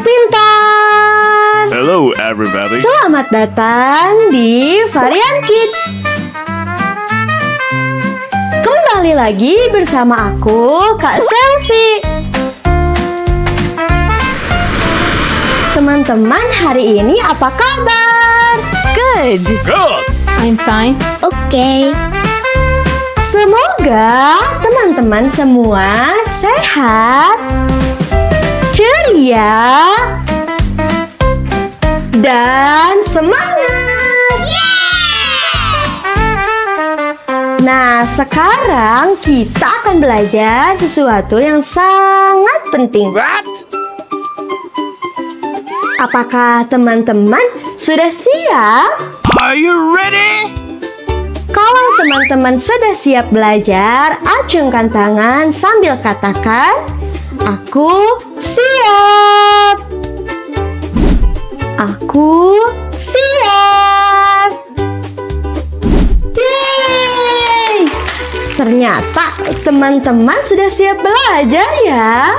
pintar. Hello, everybody. Selamat datang di Varian Kids. Kembali lagi bersama aku, Kak Selvi. Teman-teman, hari ini apa kabar? Good. Good. I'm fine. Oke. Semoga teman-teman semua sehat, ceria, dan semangat. Nah, sekarang kita akan belajar sesuatu yang sangat penting. What? Apakah teman-teman sudah siap? Are you ready? Kalau teman-teman sudah siap belajar, acungkan tangan sambil katakan, "Aku siap." Aku siap. Yeay! Ternyata teman-teman sudah siap belajar ya.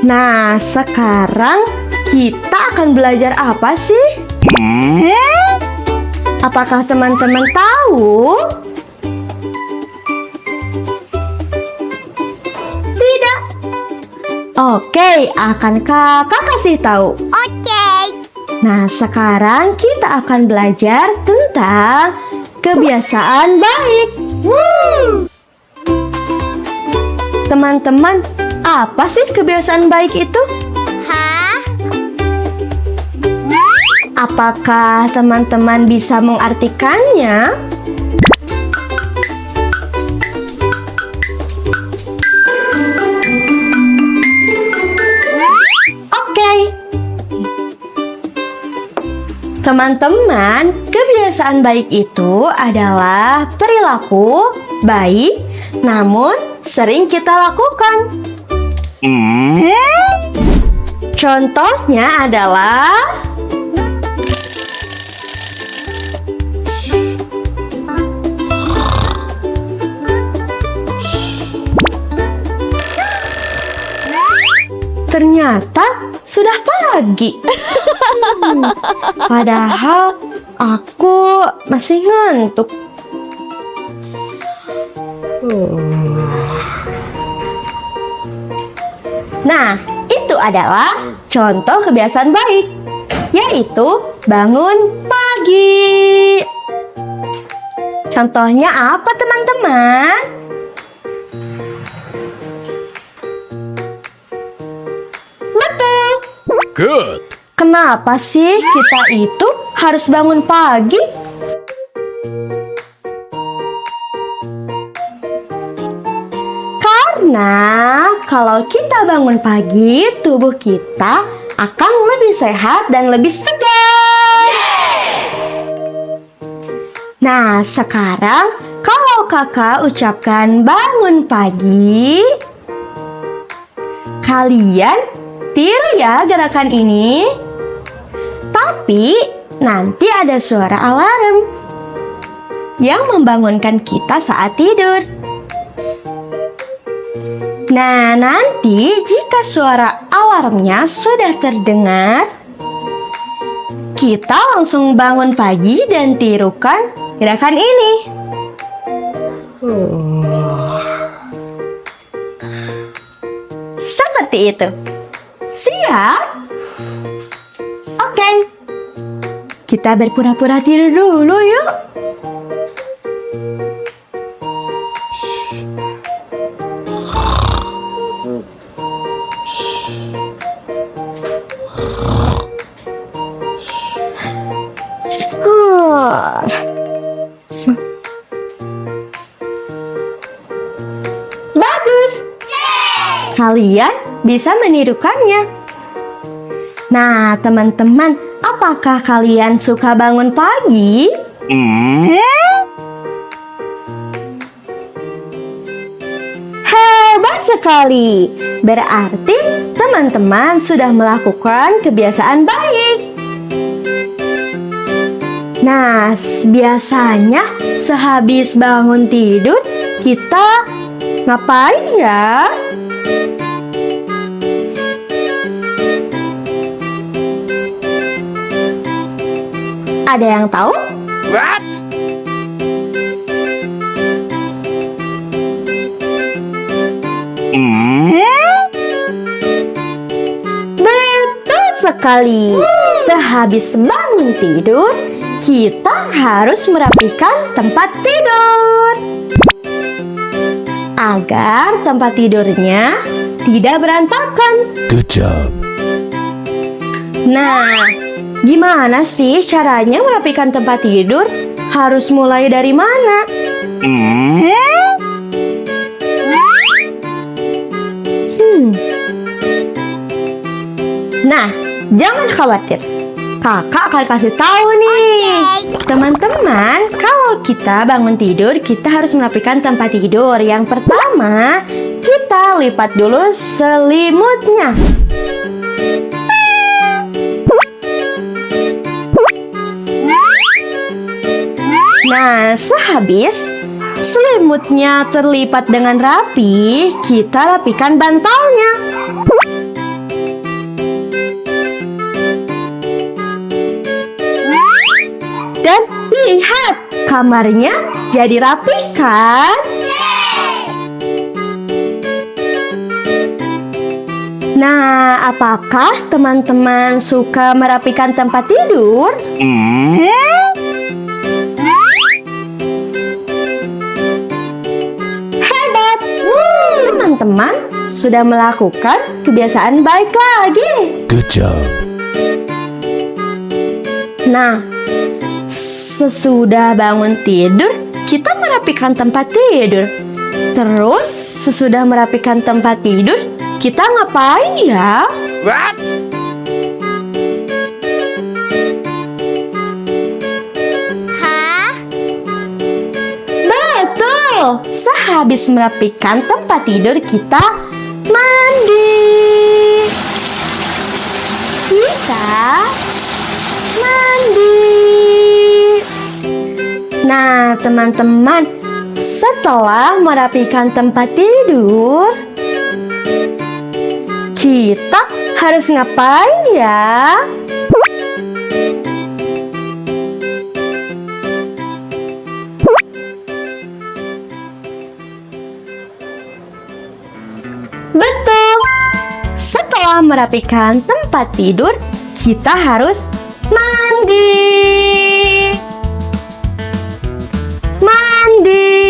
Nah, sekarang kita akan belajar apa sih? Apakah teman-teman tahu? Tidak. Oke, akan kakak kasih tahu. Oke. Nah, sekarang kita akan belajar tentang kebiasaan baik. Teman-teman, apa sih kebiasaan baik itu? Hah? Apakah teman-teman bisa mengartikannya? Oke. Teman-teman, kebiasaan baik itu adalah perilaku baik namun sering kita lakukan. Contohnya adalah ternyata sudah pagi. Padahal aku masih ngantuk. Nah, itu adalah contoh kebiasaan baik, yaitu bangun pagi. Contohnya apa, teman-teman? Betul. Good. Kenapa sih kita itu harus bangun pagi? Karena kalau kita bangun pagi, tubuh kita akan lebih sehat dan lebih segar. Nah, sekarang kalau kakak ucapkan bangun pagi, kalian tiru ya gerakan ini. Tapi nanti ada suara alarm yang membangunkan kita saat tidur. Nah, nanti jika suara alarmnya sudah terdengar, kita langsung bangun pagi dan tirukan gerakan ini. Seperti itu. Siap? Oke. Kita berpura-pura tidur dulu yuk. Bagus. Kalian bisa menirukannya. Nah, teman-teman, apakah kalian suka bangun pagi? Hebat sekali. Berarti teman-teman sudah melakukan kebiasaan baik. Nah, biasanya sehabis bangun tidur, kita ngapain ya? Ada yang tahu? What? Betul sekali. Sehabis bangun tidur, kita harus merapikan tempat tidur agar tempat tidurnya tidak berantakan. Good job. Nah, gimana sih caranya merapikan tempat tidur? Harus mulai dari mana? Nah, jangan khawatir. Kakak akan kasih tahu nih. Teman-teman, kalau kita bangun tidur, kita harus merapikan tempat tidur. Yang pertama, kita lipat dulu selimutnya. Nah, sehabis selimutnya terlipat dengan rapi, kita rapikan bantalnya. Dan lihat, kamarnya jadi rapi kan? Nah, apakah teman-teman suka merapikan tempat tidur? Hebat! Teman-teman sudah melakukan kebiasaan baik lagi. Good job. Nah, sesudah bangun tidur, kita merapikan tempat tidur. Terus, sesudah merapikan tempat tidur, kita ngapain ya? What? Hah? Betul! Sehabis merapikan tempat tidur, kita mandi. Kita mandi. Nah, teman-teman, setelah merapikan tempat tidur, kita harus ngapain ya? Betul. Setelah merapikan tempat tidur, kita harus mandi. Mandi.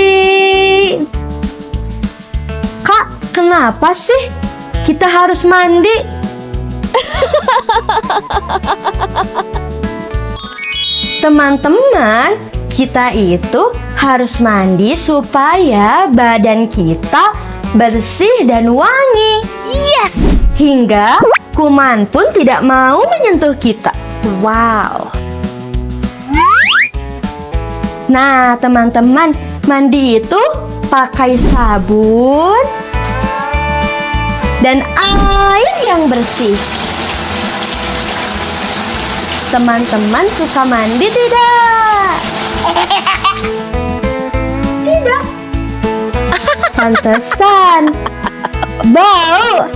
Kak, kenapa sih kita harus mandi? Teman-teman, kita itu harus mandi supaya badan kita bersih dan wangi. Yes! Hingga kuman pun tidak mau menyentuh kita. Wow! Nah, teman-teman, mandi itu pakai sabun dan air yang bersih. Teman-teman suka mandi tidak? Tidak. Pantesan. Bau.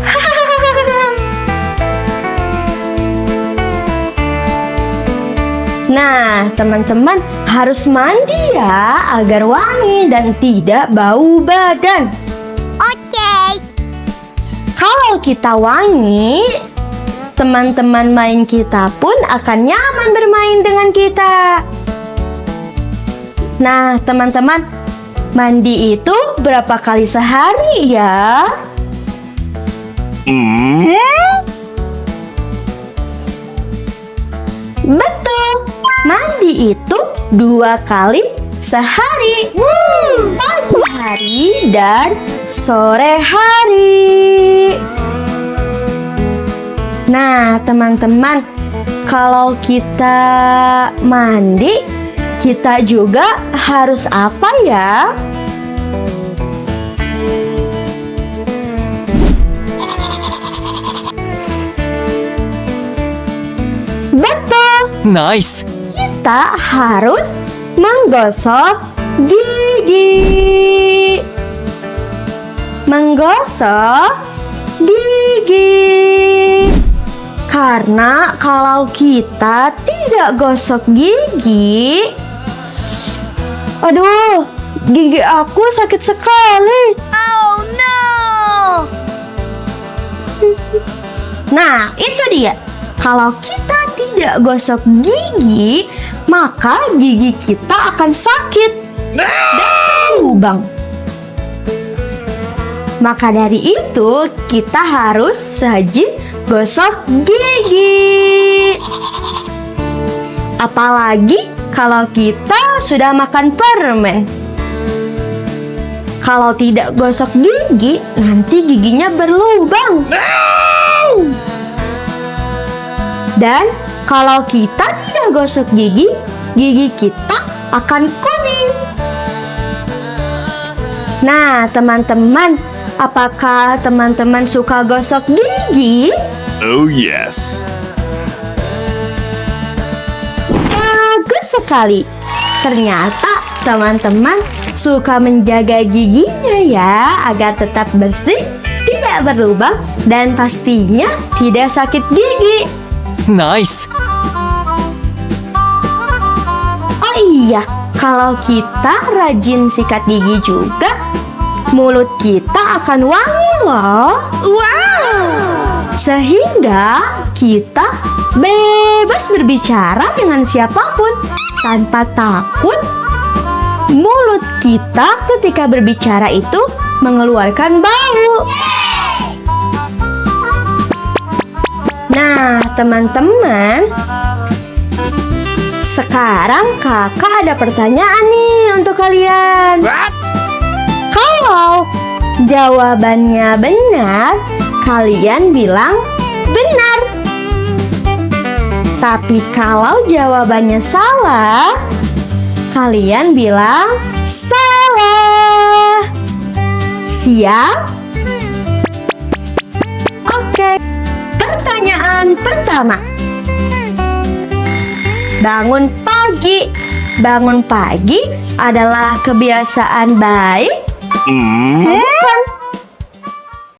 Nah, teman-teman harus mandi ya agar wangi dan tidak bau badan. Oke. Kalau kita wangi, teman-teman main kita pun akan nyaman bermain dengan kita. Nah, teman-teman, mandi itu berapa kali sehari ya? Betul, mandi itu 2 kali sehari. Pagi hari dan sore hari. Nah, teman-teman, kalau kita mandi, kita juga harus apa ya? Betul, Nice. kita harus menggosok gigi. Menggosok gigi. Karena kalau kita tidak gosok gigi, aduh, gigi aku sakit sekali. Oh no! Nah, itu dia. Kalau kita tidak gosok gigi, maka gigi kita akan sakit dan berlubang. Maka dari itu, kita harus rajin gosok gigi. Apalagi kalau kita sudah makan permen. Kalau tidak gosok gigi, nanti giginya berlubang. Dan kalau kita tidak gosok gigi, gigi kita akan kuning. Nah, teman-teman, apakah teman-teman suka gosok gigi? Oh yes. Bagus sekali. Ternyata teman-teman suka menjaga giginya ya, agar tetap bersih, tidak berlubang, dan pastinya tidak sakit gigi. Nice. Oh iya, kalau kita rajin sikat gigi juga, mulut kita akan wangi loh. Wow! Sehingga kita bebas berbicara dengan siapapun tanpa takut mulut kita ketika berbicara itu mengeluarkan bau. Nah, teman-teman, sekarang kakak ada pertanyaan nih untuk kalian. What? Kalau jawabannya benar, kalian bilang benar. Tapi kalau jawabannya salah, kalian bilang salah. Siap? Oke. Pertanyaan pertama. Bangun pagi. Bangun pagi adalah kebiasaan baik? Bukan.